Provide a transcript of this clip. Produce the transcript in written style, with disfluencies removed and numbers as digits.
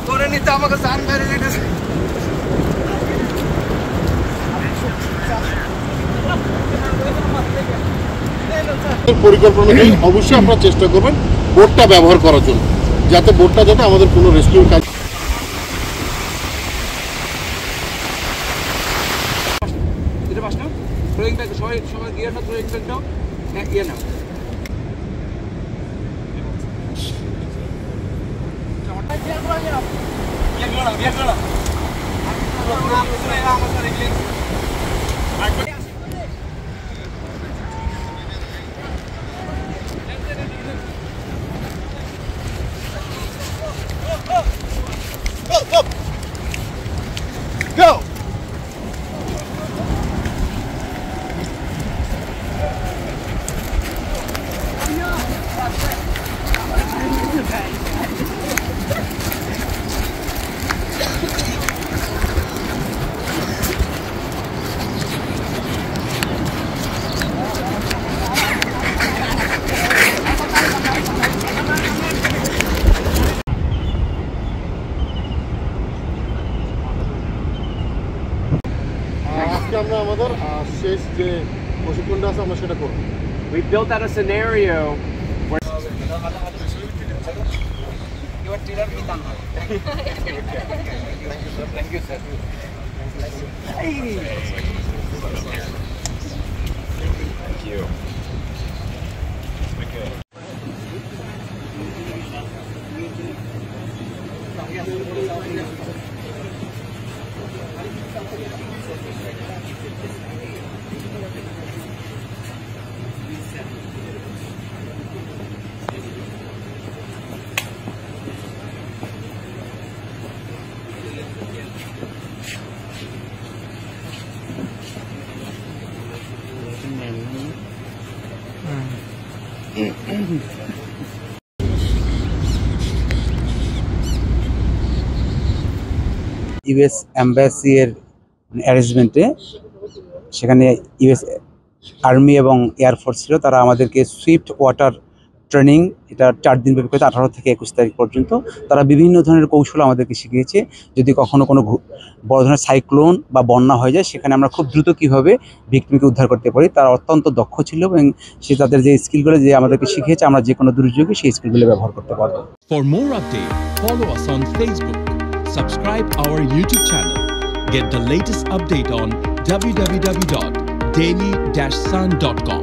করে নিতে আমাকে সান মেরে দিতেছে। পরিকল্পনা নেই, অবশ্যই আপনারা চেষ্টা করবেন বোটটা ব্যবহার করার জন্য, যাতে বোটটা যাতে আমাদের কোনো রেস্কিউ কাজ। সবাই গিয়ে না থ্রোয়িং ব্যাগটাও ইয়ে নাও। Go! আমরা আমাদের শেষ যে প্রশিক্ষণটা আছে আমরা সেটা করব। We built out a scenario where your trailer me done. Thank you sir. Thank you. Okay. US embassy এর অ্যারেঞ্জমেন্টে সেখানে ইউএস আর্মি এবং এয়ারফোর্স ছিল, তারা আমাদেরকে সুইফট ওয়াটার ট্রেনিং, এটা 4 দিন ব্যাপী, 18 থেকে 21 তারিখ পর্যন্ত তারা বিভিন্ন ধরনের কৌশল আমাদেরকে শিখিয়েছে। যদি কখনো কোনো বড় ধরনের সাইক্লোন বা বন্যা হয়ে যায়, সেখানে আমরা খুব দ্রুত কীভাবে ভিক্টিমকে উদ্ধার করতে পারি, তারা অত্যন্ত দক্ষ ছিল এবং সে তাদের যে স্কিলগুলো যে আমাদেরকে শিখিয়েছে, আমরা যে কোনো দুর্যোগে সেই স্কিলগুলো ব্যবহার করতে পারবো। For more updates, follow us on Facebook, subscribe our YouTube channel, get the latest update on www.daily-sun.com.